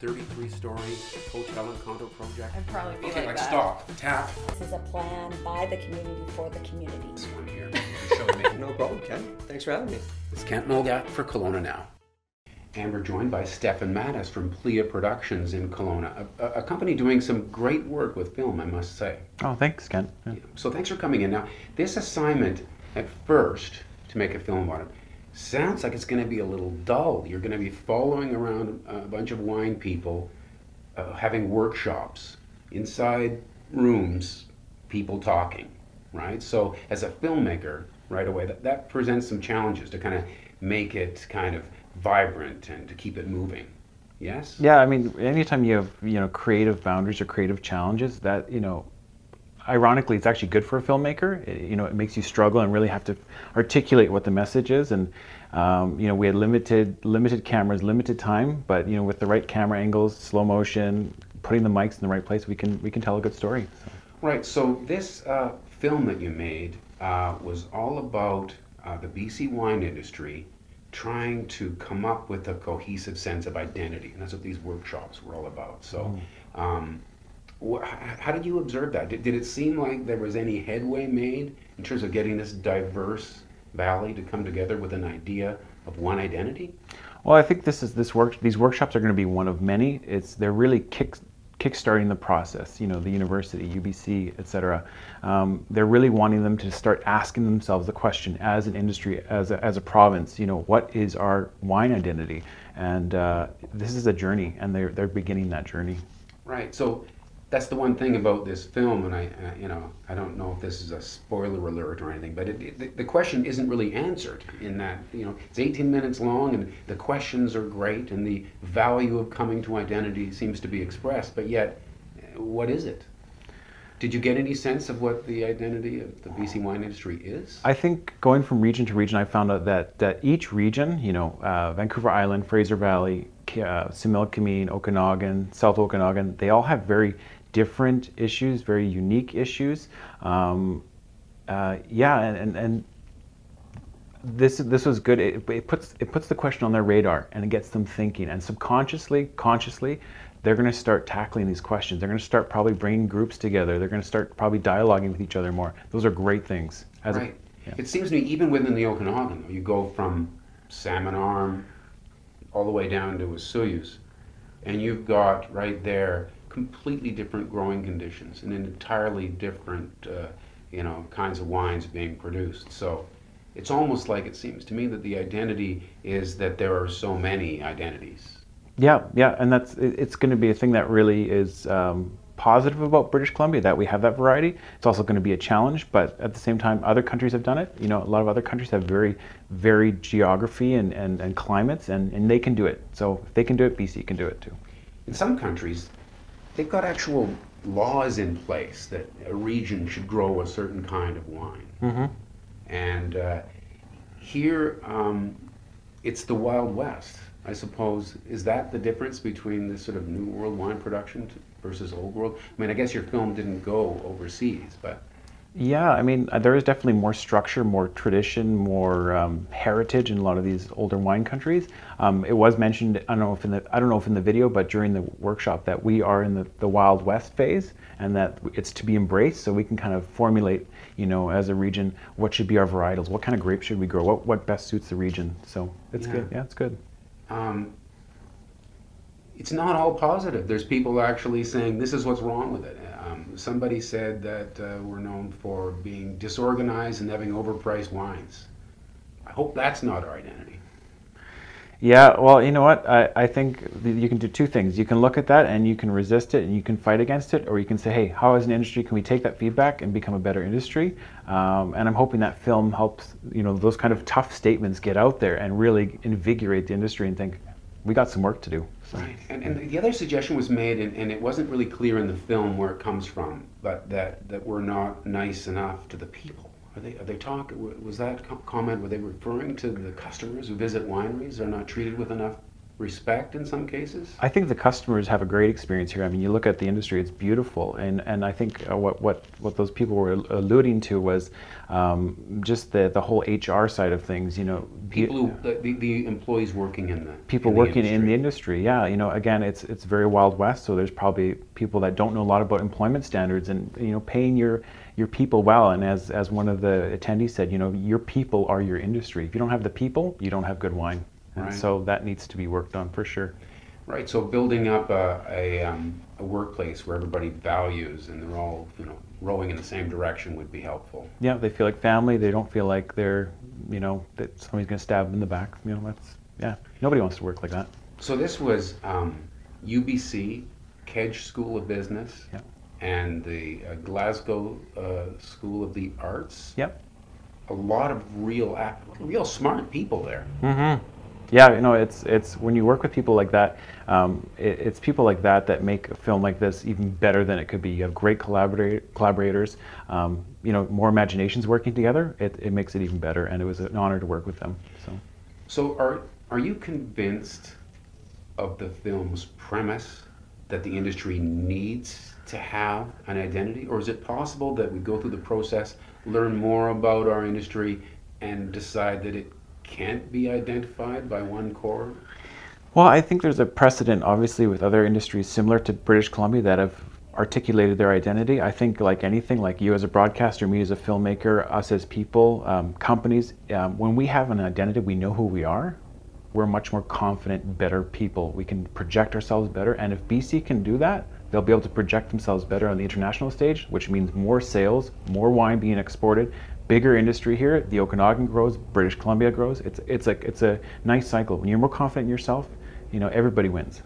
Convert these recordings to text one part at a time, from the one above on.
33-story hotel and condo project. I'd probably be okay, like like that. stop, tap. This is a plan by the community for the community. This one here. Showing me. No problem, Ken. Thanks for having me. It's Kent Molgat for Kelowna Now. And we're joined by Stefan Matis from Plia Productions in Kelowna, a company doing some great work with film, I must say. Oh, thanks, Ken. Yeah. So thanks for coming in. Now, this assignment at first, to make a film about it, sounds like it's going to be a little dull. You're going to be following around a bunch of wine people, having workshops, inside rooms, people talking, right? So as a filmmaker, right away, that presents some challenges to kind of make it kind of vibrant and to keep it moving. Yes? Yeah, I mean, anytime you have, creative boundaries or creative challenges, that, ironically, it's actually good for a filmmaker. It makes you struggle and really have to articulate what the message is. And we had limited cameras, limited time, but with the right camera angles, slow motion, putting the mics in the right place, we can tell a good story. So. Right. So this film that you made was all about the BC wine industry trying to come up with a cohesive sense of identity, and that's what these workshops were all about. So. How did you observe that? Did it seem like there was any headway made in terms of getting this diverse valley to come together with an idea of one identity? Well, I think these workshops are going to be one of many. They're really kickstarting the process. The university, UBC, etc. They're really wanting them to start asking themselves the question, as an industry, as a province, what is our wine identity? And this is a journey, and they're beginning that journey. Right. So. That's the one thing about this film, and I don't know if this is a spoiler alert or anything, but the question isn't really answered in that, it's 18 minutes long and the questions are great and the value of coming to identity seems to be expressed, but yet, what is it? Did you get any sense of what the identity of the BC wine industry is? I think going from region to region, I found out that each region, Vancouver Island, Fraser Valley, Similkameen, Okanagan, South Okanagan, they all have very different issues, very unique issues. And this was good. It puts the question on their radar and it gets them thinking. And subconsciously, consciously, they're going to start tackling these questions. They're going to start probably bringing groups together. They're going to start probably dialoguing with each other more. Those are great things. Right. It seems to me even within the Okanagan, you go from Salmon Arm all the way down to Osoyoos, and you've got right there completely different growing conditions and entirely different kinds of wines being produced. So it's almost like it seems to me that the identity is that there are so many identities. Yeah, and it's going to be a thing that really is positive about British Columbia, that we have that variety. It's also going to be a challenge, but at the same time, other countries have done it. A lot of other countries have very varied geography and climates, and they can do it. So if they can do it, BC can do it too. In some countries, they've got actual laws in place that a region should grow a certain kind of wine. Mm-hmm. And here, it's the Wild West, I suppose. Is that the difference between this sort of New World wine production versus Old World? I mean, I guess your film didn't go overseas, but... Yeah, I mean, there is definitely more structure, more tradition, more heritage in a lot of these older wine countries. It was mentioned, I don't know if in the video, but during the workshop, that we are in the Wild West phase, and that it's to be embraced. So we can kind of formulate, as a region, what should be our varietals, what kind of grapes should we grow, what best suits the region. So it's good. Yeah, it's good. It's not all positive. There's people actually saying this is what's wrong with it. Somebody said that we're known for being disorganized and having overpriced wines. I hope that's not our identity. Yeah, well, you know what? I think you can do two things. You can look at that and you can resist it and you can fight against it, or you can say, hey, how as an industry can we take that feedback and become a better industry? And I'm hoping that film helps, those kind of tough statements get out there and really invigorate the industry and think, we got some work to do. So. Right, and the other suggestion was made, and it wasn't really clear in the film where it comes from, but that we're not nice enough to the people. Are they talking? Was that comment? Were they referring to the customers who visit wineries? Are not treated with enough respect in some cases? I think the customers have a great experience here. I mean, you look at the industry; it's beautiful, and I think what those people were alluding to was just the whole HR side of things. You know, People who the employees working in the people working in the industry. Yeah, you know, again, it's very Wild West, so there's probably people that don't know a lot about employment standards, and you know, paying your people well. And as one of the attendees said, you know, your people are your industry. If you don't have the people, you don't have good wine. And Right. so that needs to be worked on for sure. Right, so building up a workplace where everybody values and they're all, you know, rowing in the same direction would be helpful. Yeah, they feel like family. They don't feel like they're, you know, that somebody's going to stab them in the back. You know, nobody wants to work like that. So this was UBC, Kedge School of Business, Yeah. and the Glasgow School of the Arts. Yep. A lot of real smart people there. Mm-hmm. Yeah, you know, it's when you work with people like that, it's people like that make a film like this even better than it could be. You have great collaborators, you know, more imaginations working together. It makes it even better, and it was an honor to work with them. So are you convinced of the film's premise that the industry needs to have an identity, or is it possible that we go through the process, learn more about our industry, and decide that it can't be identified by one core? Well, I think there's a precedent, obviously, with other industries similar to British Columbia that have articulated their identity. I think, like anything, like you as a broadcaster, me as a filmmaker, us as people, companies, when we have an identity, we know who we are. We're much more confident, better people. We can project ourselves better, and if BC can do that, they'll be able to project themselves better on the international stage, which means more sales, more wine being exported, bigger industry here. The Okanagan grows, British Columbia grows. It's a nice cycle. When you're more confident in yourself, you know, everybody wins.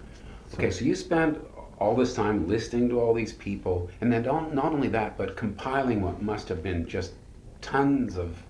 Okay, so you spent all this time listening to all these people, and then not only that, but compiling what must have been just tons of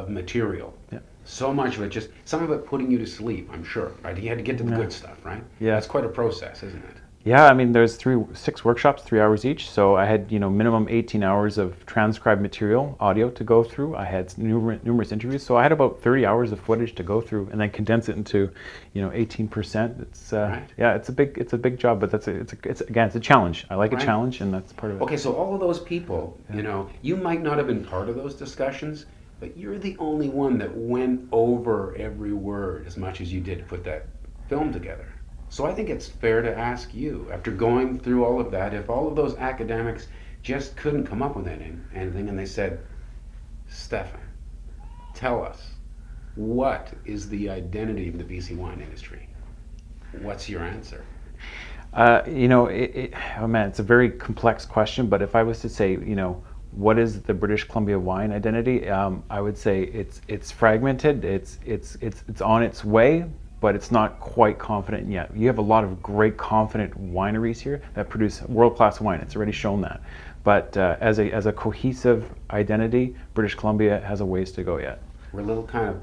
material. Yeah. So much of it, just some of it putting you to sleep, I'm sure, right? You had to get to the good stuff, right? Yeah. That's quite a process, isn't it? Yeah, I mean, there's 6 workshops, 3 hours each. So I had, you know, minimum 18 hours of transcribed material, audio to go through. I had numerous interviews. So I had about 30 hours of footage to go through, and then condense it into, you know, 18%. It's Right. yeah, it's a big job, but it's a challenge. I like Right. a challenge, and that's part of it. Okay, so all of those people, you know, you might not have been part of those discussions, but you're the only one that went over every word as much as you did to put that film together. So I think it's fair to ask you, after going through all of that, if all of those academics just couldn't come up with anything, and they said, Stefan, tell us, what is the identity of the BC wine industry? What's your answer? You know, oh man, it's a very complex question, but if I was to say, you know, what is the British Columbia wine identity? I would say it's fragmented, it's on its way, but it's not quite confident yet. You have a lot of great, confident wineries here that produce world-class wine. It's already shown that. But as a cohesive identity, British Columbia has a ways to go yet. We're a little kind of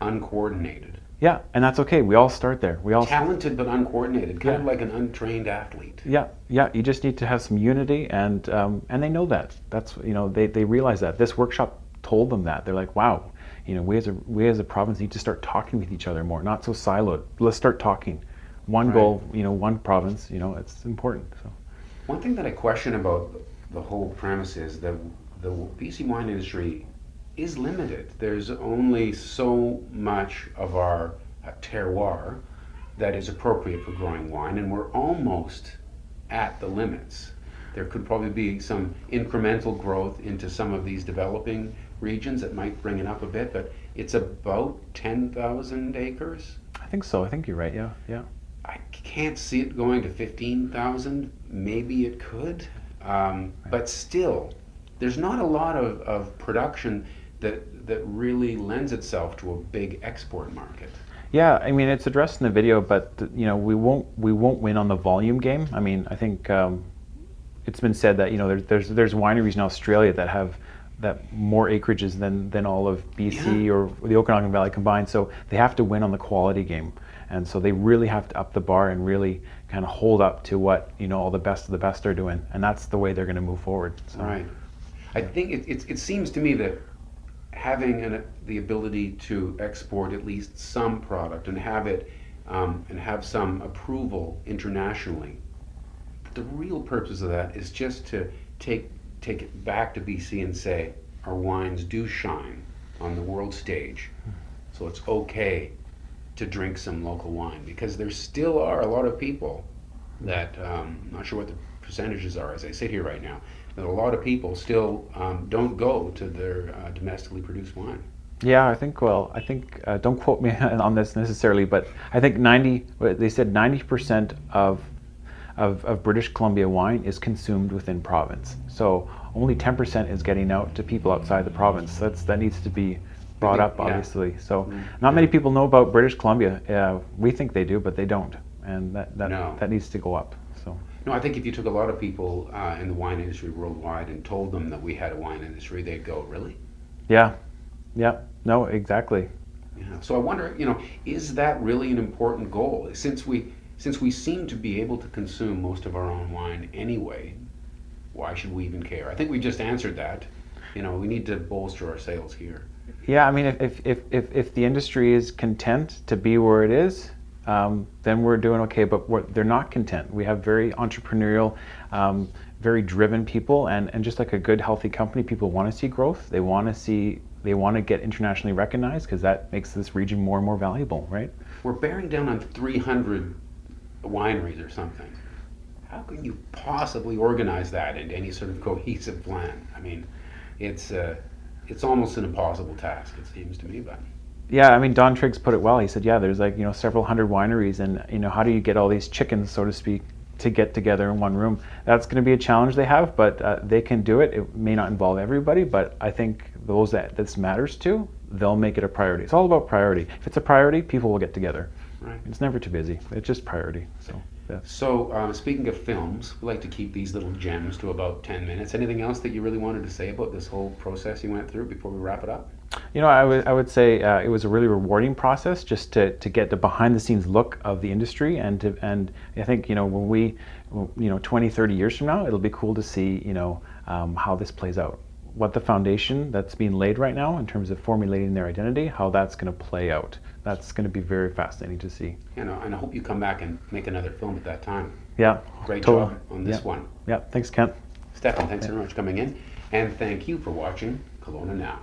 uncoordinated. Yeah, and that's okay. We all start there. We all Talented but uncoordinated, kind of like an untrained athlete. Yeah. You just need to have some unity, and they know that. That's, you know, they realize that. This workshop told them that. They're like, wow, you know, we as a province need to start talking with each other more, not so siloed. Let's start talking. One goal, you know, one province. You know, it's important. So. One thing that I question about the whole premise is that the BC wine industry is limited. There's only so much of our terroir that is appropriate for growing wine, and we're almost at the limits. There could probably be some incremental growth into some of these developing regions that might bring it up a bit, but it's about 10,000 acres. I think so. I think you're right. Yeah. I can't see it going to 15,000. Maybe it could, but still, there's not a lot of production that really lends itself to a big export market. Yeah, I mean, it's addressed in the video, but you know, we won't win on the volume game. I mean, I think it's been said that, you know, there's wineries in Australia that have more acreages than all of BC or the Okanagan Valley combined. So they have to win on the quality game, and so they really have to up the bar and really kind of hold up to what, you know, all the best of the best are doing, and that's the way they're going to move forward. So. Right. I think it seems to me that having the ability to export at least some product and have it and have some approval internationally. But the real purpose of that is just to take it back to BC and say our wines do shine on the world stage, so it's okay to drink some local wine, because there still are a lot of people that, I'm not sure what the percentages are as I sit here right now, but a lot of people still don't go to their domestically produced wine. Yeah, I think, don't quote me on this necessarily, but I think they said 90% of British Columbia wine is consumed within province. So only 10% is getting out to people outside the province. That needs to be brought up, obviously. So not many people know about British Columbia. We think they do, but they don't, and that needs to go up. So. No, I think if you took a lot of people in the wine industry worldwide and told them that we had a wine industry, they'd go, really? Yeah, no, exactly. Yeah. So I wonder, is that really an important goal? Since we seem to be able to consume most of our own wine anyway, why should we even care? I think we just answered that. We need to bolster our sales here. Yeah, I mean, if the industry is content to be where it is, then we're doing okay. But they're not content. We have very entrepreneurial, very driven people, and just like a good, healthy company, people want to see growth. They want to get internationally recognized, because that makes this region more and more valuable, right? We're bearing down on 300 wineries or something. How can you possibly organize that into any sort of cohesive plan? I mean, it's almost an impossible task, it seems to me. But yeah, I mean, Don Triggs put it well. He said, yeah, there's like several hundred wineries, and how do you get all these chickens, so to speak, to get together in one room? That's going to be a challenge they have, but they can do it. It may not involve everybody, but I think those that this matters to, they'll make it a priority. It's all about priority. If it's a priority, people will get together. Right. It's never too busy. It's just priority. So. Yeah. So speaking of films, we like to keep these little gems to about 10 minutes. Anything else that you really wanted to say about this whole process you went through before we wrap it up? I would say it was a really rewarding process, just to get the behind the scenes look of the industry, and I think when we 20, 30 years from now, it'll be cool to see how this plays out, what the foundation that's being laid right now in terms of formulating their identity, how that's going to play out. That's going to be very fascinating to see. And I hope you come back and make another film at that time. Yeah. Great job on this one. Yeah. Thanks, Kent. Stefan, thanks very much for coming in. And thank you for watching Kelowna Now.